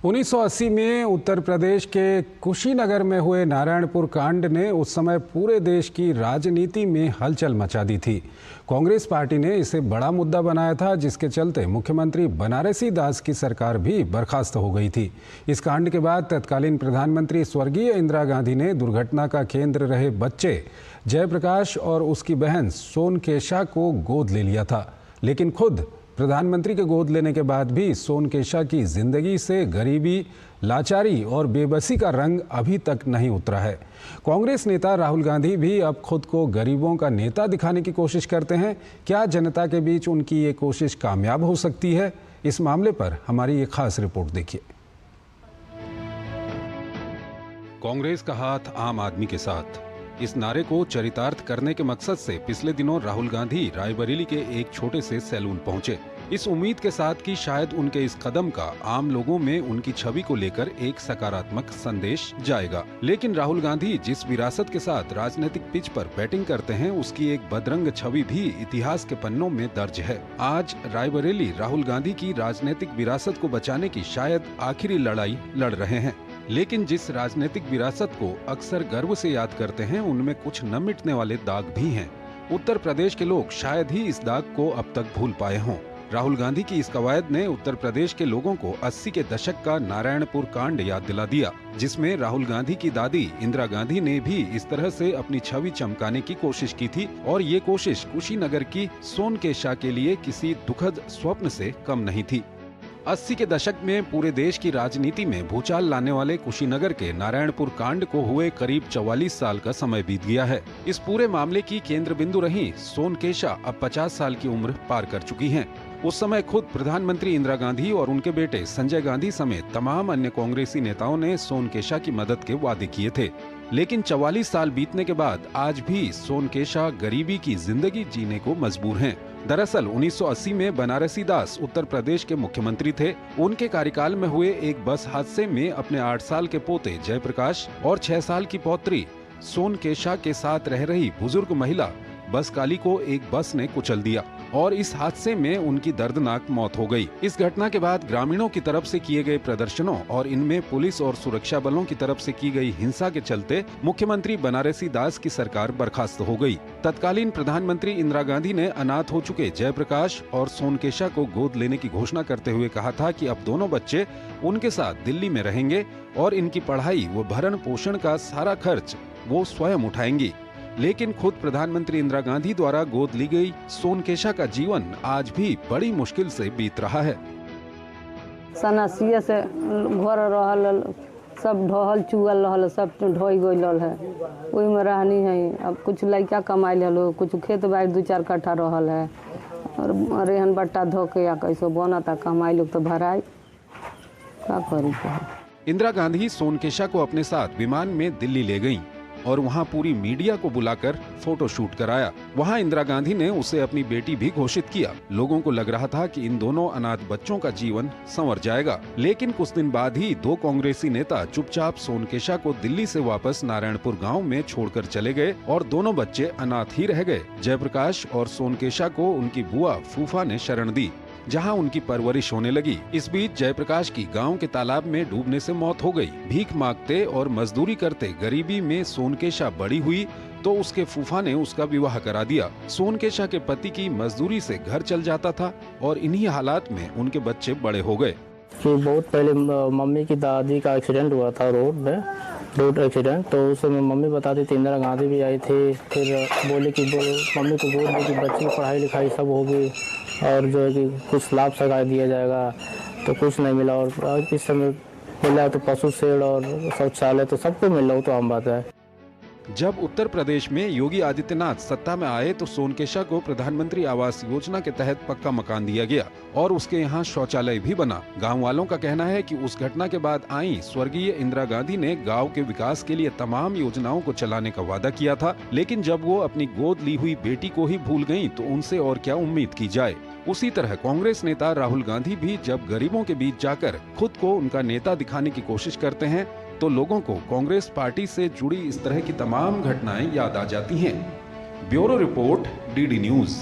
1980 में उत्तर प्रदेश के कुशीनगर में हुए नारायणपुर कांड ने उस समय पूरे देश की राजनीति में हलचल मचा दी थी। कांग्रेस पार्टी ने इसे बड़ा मुद्दा बनाया था, जिसके चलते मुख्यमंत्री बनारसी दास की सरकार भी बर्खास्त हो गई थी। इस कांड के बाद तत्कालीन प्रधानमंत्री स्वर्गीय इंदिरा गांधी ने दुर्घटना का केंद्र रहे बच्चे जयप्रकाश और उसकी बहन सोनकेशा को गोद ले लिया था, लेकिन खुद प्रधानमंत्री के गोद लेने के बाद भी सोनकेशा की जिंदगी से गरीबी, लाचारी और बेबसी का रंग अभी तक नहीं उतरा है। कांग्रेस नेता राहुल गांधी भी अब खुद को गरीबों का नेता दिखाने की कोशिश करते हैं। क्या जनता के बीच उनकी ये कोशिश कामयाब हो सकती है? इस मामले पर हमारी ये खास रिपोर्ट देखिए। कांग्रेस का हाथ आम आदमी के साथ, इस नारे को चरितार्थ करने के मकसद से पिछले दिनों राहुल गांधी रायबरेली के एक छोटे से सैलून पहुंचे, इस उम्मीद के साथ कि शायद उनके इस कदम का आम लोगों में उनकी छवि को लेकर एक सकारात्मक संदेश जाएगा। लेकिन राहुल गांधी जिस विरासत के साथ राजनीतिक पिच पर बैटिंग करते हैं, उसकी एक बदरंग छवि भी इतिहास के पन्नों में दर्ज है। आज रायबरेली राहुल गांधी की राजनीतिक विरासत को बचाने की शायद आखिरी लड़ाई लड़ रहे हैं। लेकिन जिस राजनीतिक विरासत को अक्सर गर्व से याद करते हैं, उनमें कुछ न मिटने वाले दाग भी हैं। उत्तर प्रदेश के लोग शायद ही इस दाग को अब तक भूल पाए हों। राहुल गांधी की इस कवायद ने उत्तर प्रदेश के लोगों को 80 के दशक का नारायणपुर कांड याद दिला दिया, जिसमें राहुल गांधी की दादी इंदिरा गांधी ने भी इस तरह से अपनी छवि चमकाने की कोशिश की थी, और ये कोशिश कुशीनगर की सोनकेशा के लिए किसी दुखद स्वप्न से कम नहीं थी। 80 के दशक में पूरे देश की राजनीति में भूचाल लाने वाले कुशीनगर के नारायणपुर कांड को हुए करीब 44 साल का समय बीत गया है। इस पूरे मामले की केंद्र बिंदु रही सोनकेशा अब 50 साल की उम्र पार कर चुकी हैं। उस समय खुद प्रधानमंत्री इंदिरा गांधी और उनके बेटे संजय गांधी समेत तमाम अन्य कांग्रेसी नेताओं ने सोनकेशा की मदद के वादे किए थे। लेकिन 44 साल बीतने के बाद आज भी सोनकेशा गरीबी की जिंदगी जीने को मजबूर हैं। दरअसल 1980 में बनारसी दास उत्तर प्रदेश के मुख्यमंत्री थे। उनके कार्यकाल में हुए एक बस हादसे में अपने 8 साल के पोते जयप्रकाश और 6 साल की पौत्री सोनकेशा के साथ रह रही बुजुर्ग महिला बसकाली को एक बस ने कुचल दिया और इस हादसे में उनकी दर्दनाक मौत हो गई। इस घटना के बाद ग्रामीणों की तरफ से किए गए प्रदर्शनों और इनमें पुलिस और सुरक्षा बलों की तरफ से की गई हिंसा के चलते मुख्यमंत्री बनारसी दास की सरकार बर्खास्त हो गई। तत्कालीन प्रधानमंत्री इंदिरा गांधी ने अनाथ हो चुके जयप्रकाश और सोनकेशा को गोद लेने की घोषणा करते हुए कहा था कि अब दोनों बच्चे उनके साथ दिल्ली में रहेंगे और इनकी पढ़ाई व भरण पोषण का सारा खर्च वो स्वयं उठाएंगी। लेकिन खुद प्रधानमंत्री इंदिरा गांधी द्वारा गोद ली गई सोनकेशा का जीवन आज भी बड़ी मुश्किल से बीत रहा है। सनासिया से घर रहल, सब ढहल चुअल रहल, सब ढोई गइल है, ओहि में रहनी है। अब कुछ लड़का कमाइल हलो, कुछ खेत बाड़ी 2-4 कट्ठा रहल है, और रेहन बट्टा धो के या कैसो बनता कमाई लोग तो भराई का करी। इंदिरा गांधी सोनकेशा को अपने साथ विमान में दिल्ली ले गयीं और वहां पूरी मीडिया को बुलाकर फोटो शूट कराया। वहां इंदिरा गांधी ने उसे अपनी बेटी भी घोषित किया। लोगों को लग रहा था कि इन दोनों अनाथ बच्चों का जीवन संवर जाएगा। लेकिन कुछ दिन बाद ही 2 कांग्रेसी नेता चुपचाप सोनकेशा को दिल्ली से वापस नारायणपुर गांव में छोड़कर चले गए और दोनों बच्चे अनाथ ही रह गए। जयप्रकाश और सोनकेशा को उनकी बुआ फूफा ने शरण दी, जहां उनकी परवरिश होने लगी। इस बीच जयप्रकाश की गांव के तालाब में डूबने से मौत हो गई। भीख मांगते और मजदूरी करते गरीबी में सोनकेशा बड़ी हुई तो उसके फूफा ने उसका विवाह करा दिया। सोनकेशा के पति की मजदूरी से घर चल जाता था और इन्हीं हालात में उनके बच्चे बड़े हो गए। बहुत पहले मम्मी की दादी का एक्सीडेंट हुआ था रोड एक्सीडेंट, तो उस समय मम्मी बताती थी, इंदिरा गांधी भी आई थी, फिर बोले कि मम्मी को गोद दी कि बच्ची की पढ़ाई लिखाई सब होगी और जो है कि कुछ लाभ सरकार दिया जाएगा, तो कुछ नहीं मिला। और इस समय मिला तो पशु शेड और शौचालय तो सबको मिल रहा, तो आम बात है। जब उत्तर प्रदेश में योगी आदित्यनाथ सत्ता में आए तो सोनकेशा को प्रधानमंत्री आवास योजना के तहत पक्का मकान दिया गया और उसके यहाँ शौचालय भी बना। गांव वालों का कहना है कि उस घटना के बाद आई स्वर्गीय इंदिरा गांधी ने गांव के विकास के लिए तमाम योजनाओं को चलाने का वादा किया था, लेकिन जब वो अपनी गोद ली हुई बेटी को ही भूल गयी तो उनसे और क्या उम्मीद की जाए। उसी तरह कांग्रेस नेता राहुल गांधी भी जब गरीबों के बीच जाकर खुद को उनका नेता दिखाने की कोशिश करते हैं तो लोगों को कांग्रेस पार्टी से जुड़ी इस तरह की तमाम घटनाएं याद आ जाती हैं। Bureau report, DD news.